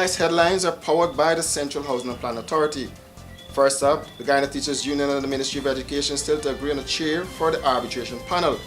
Tonight's headlines are powered by the Central Housing and Plan Authority. First up, the Guyana Teachers Union and the Ministry of Education still to agree on a chair for the arbitration panel.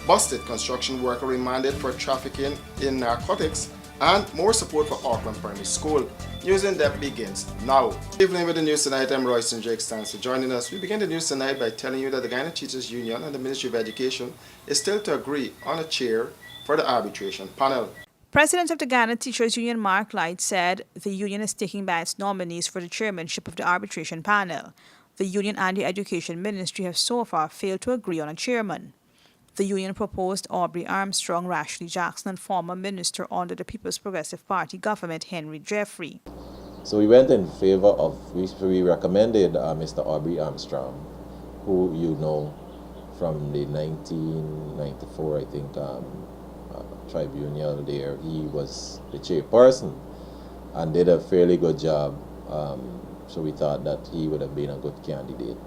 Busted construction worker remanded for trafficking in narcotics, and more support for Auckland Primary School. News in depth begins now. Good evening with the news tonight. I'm Royston Jake. Thanks for joining us. We begin the news tonight by telling you that the Guyana Teachers Union and the Ministry of Education is still to agree on a chair for the arbitration panel. President of the Guyana Teachers Union, Mark Light, said the union is sticking by its nominees for the chairmanship of the arbitration panel. The union and the Education Ministry have so far failed to agree on a chairman. The union proposed Aubrey Armstrong, Rashley Jackson, and former minister under the People's Progressive Party government, Henry Jeffrey. So we went in favor of, we recommended Mr. Aubrey Armstrong, who you know from the 1994, I think, tribunal there. He was the chairperson and did a fairly good job. So we thought that he would have been a good candidate.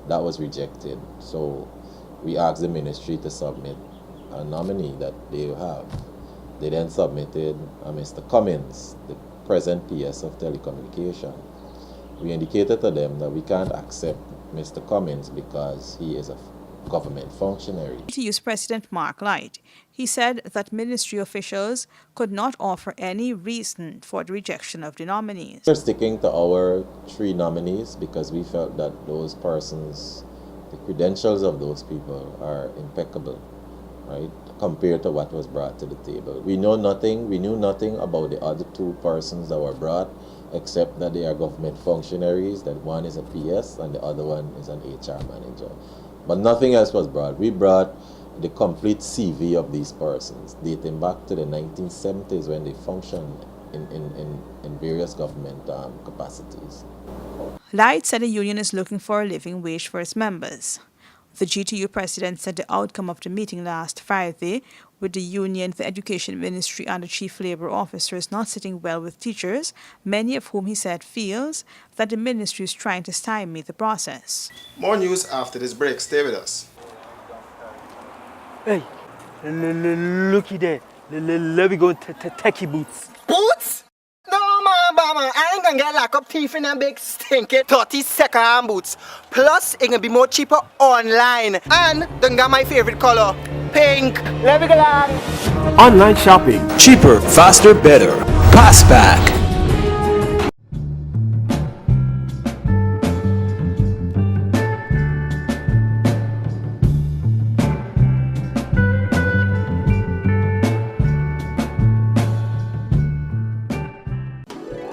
That was rejected. So we asked the ministry to submit a nominee that they have. They then submitted Mr. Cummins, the present PS of telecommunication. We indicated to them that we can't accept Mr. Cummins because he is a government functionary. To use President Mark Light, he said that ministry officials could not offer any reason for the rejection of the nominees. We're sticking to our 3 nominees because we felt that those persons, the credentials of those people are impeccable, right, compared to what was brought to the table. We knew nothing about the other 2 persons that were brought, except that they are government functionaries, that one is a PS and the other one is an HR manager. But nothing else was brought. We brought the complete CV of these persons, dating back to the 1970s when they functioned in various government capacities. Light said the union is looking for a living wage for its members. The GTU president said the outcome of the meeting last Friday with the union, the Education Ministry, and the Chief Labour Officer is not sitting well with teachers, many of whom he said feels that the ministry is trying to stymie the process. More news after this break. Stay with us. Hey, looky there. Let me go techie boots. Boots? No, mama, I ain't gonna get lock up teeth in them big stinky 30-second boots. Plus, it gonna be more cheaper online. And then got my favorite color, pink. Let me go along. Online shopping. Cheaper, faster, better. Passback.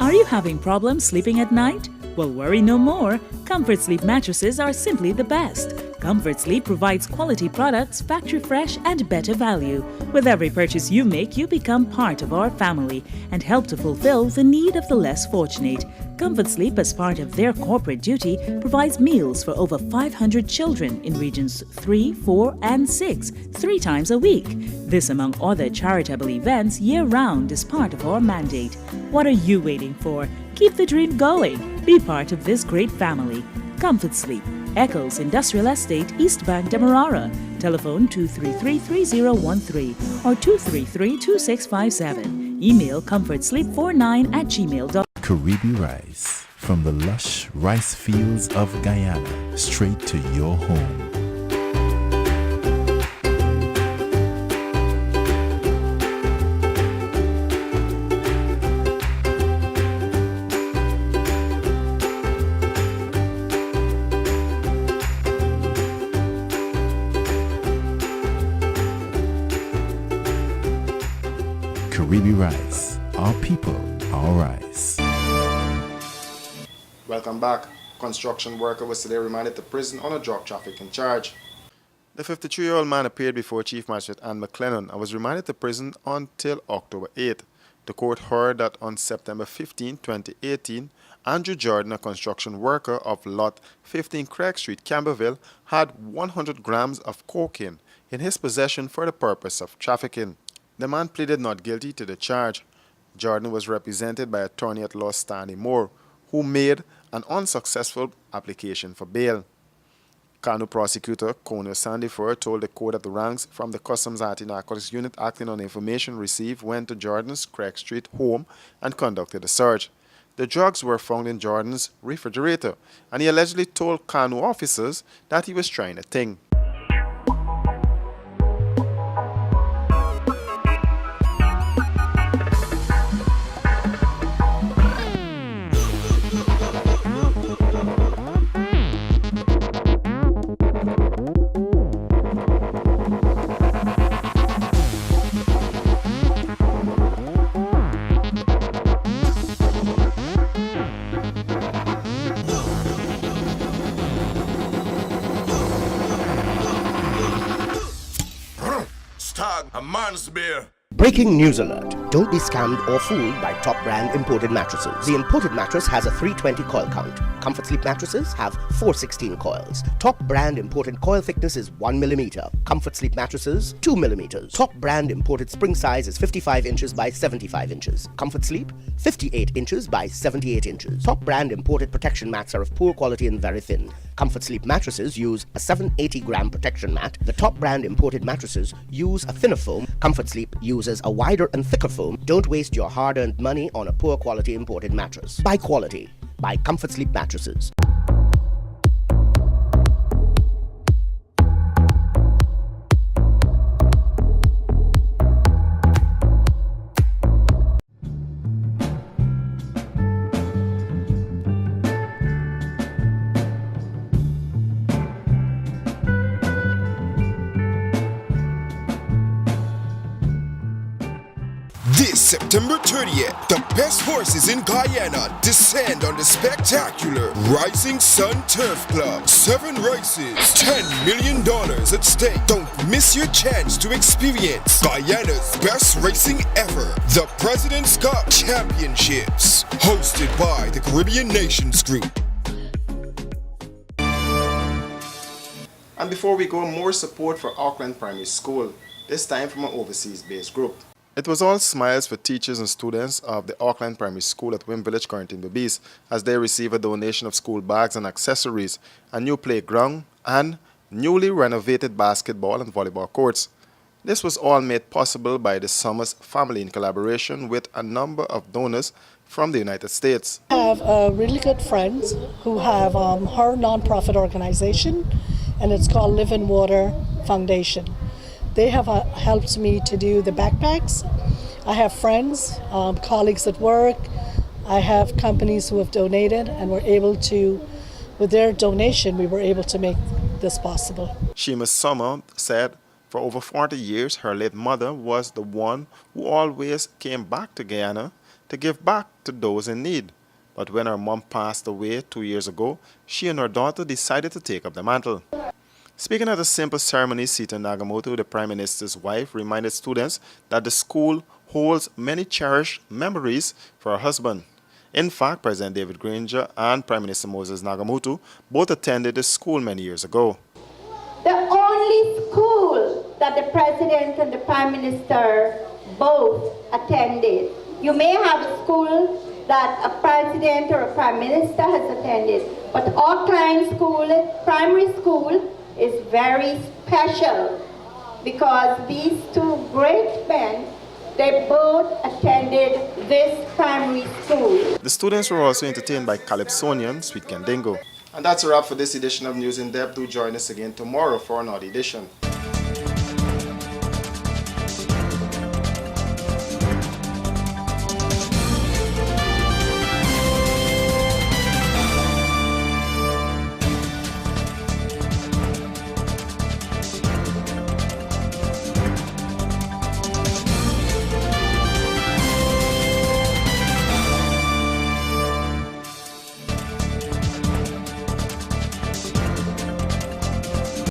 Are you having problems sleeping at night? Well, worry no more. Comfort Sleep mattresses are simply the best. Comfort Sleep provides quality products, factory fresh, and better value. With every purchase you make, you become part of our family and help to fulfill the need of the less fortunate. Comfort Sleep, as part of their corporate duty, provides meals for over 500 children in regions 3, 4, and 6, 3 times a week. This, among other charitable events, year-round is part of our mandate. What are you waiting for? Keep the dream going. Be part of this great family. Comfort Sleep, Eccles Industrial Estate, East Bank, Demerara. Telephone 233-3013 or 233-2657. Email comfortsleep49@gmail.com. Caribbean rice from the lush rice fields of Guyana, straight to your home. Caribbean rice, our people, our rice. Welcome back. Construction worker was today remanded to prison on a drug trafficking charge. The 53-year-old man appeared before Chief Magistrate Ann McLennan and was remanded to prison until October 8th. The court heard that on September 15, 2018, Andrew Jordan, a construction worker of Lot 15 Craig Street, Camberville, had 100 grams of cocaine in his possession for the purpose of trafficking. The man pleaded not guilty to the charge. Jordan was represented by attorney-at-law Stanley Moore, who made an unsuccessful application for bail. Kanu prosecutor Conor Sandifer told the court that the ranks from the Customs Anti-Narcotics Unit acting on information received went to Jordan's Craig Street home and conducted a search. The drugs were found in Jordan's refrigerator, and he allegedly told Kanu officers that he was trying a thing. A man's beer. Breaking news alert. Don't be scammed or fooled by top brand imported mattresses. The imported mattress has a 320 coil count. Comfort Sleep mattresses have 416 coils. Top brand imported coil thickness is 1 millimeter. Comfort Sleep mattresses, 2 millimeters. Top brand imported spring size is 55 inches by 75 inches. Comfort Sleep, 58 inches by 78 inches. Top brand imported protection mats are of poor quality and very thin. Comfort Sleep mattresses use a 780-gram protection mat. The top brand imported mattresses use a thinner foam. Comfort Sleep uses a wider and thicker foam. Don't waste your hard-earned money on a poor quality imported mattress. Buy quality. Buy Comfort Sleep mattresses. This September 30th, the best horses in Guyana descend on the spectacular Rising Sun Turf Club. 7 races, $10 million at stake. Don't miss your chance to experience Guyana's best racing ever, the President's Cup Championships, hosted by the Caribbean Nations Group. And before we go, more support for Auckland Primary School, this time from an overseas-based group. It was all smiles for teachers and students of the Auckland Primary School at Wim Village, Quarantine Babies, as they receive a donation of school bags and accessories, a new playground, and newly renovated basketball and volleyball courts. This was all made possible by the Summers family in collaboration with a number of donors from the United States. I have really good friends who have her nonprofit organization, and it's called Live in Water Foundation. They have helped me to do the backpacks. I have friends, colleagues at work. I have companies who have donated, and we're able to, with their donation, we were able to make this possible. Shima Summer said for over 40 years, her late mother was the one who always came back to Guyana to give back to those in need. But when her mom passed away 2 years ago, she and her daughter decided to take up the mantle. Speaking at a simple ceremony, Sita Nagamoto, the Prime Minister's wife, reminded students that the school holds many cherished memories for her husband. In fact, President David Granger and Prime Minister Moses Nagamoto both attended the school many years ago. The only school that the President and the Prime Minister both attended. You may have a school that a President or a Prime Minister has attended, but Auckland School, primary school, is very special because these two great men, they both attended this primary school. The students were also entertained by Calypsonian Sweet Candingo. And that's a wrap for this edition of News in Depth. Do join us again tomorrow for another edition.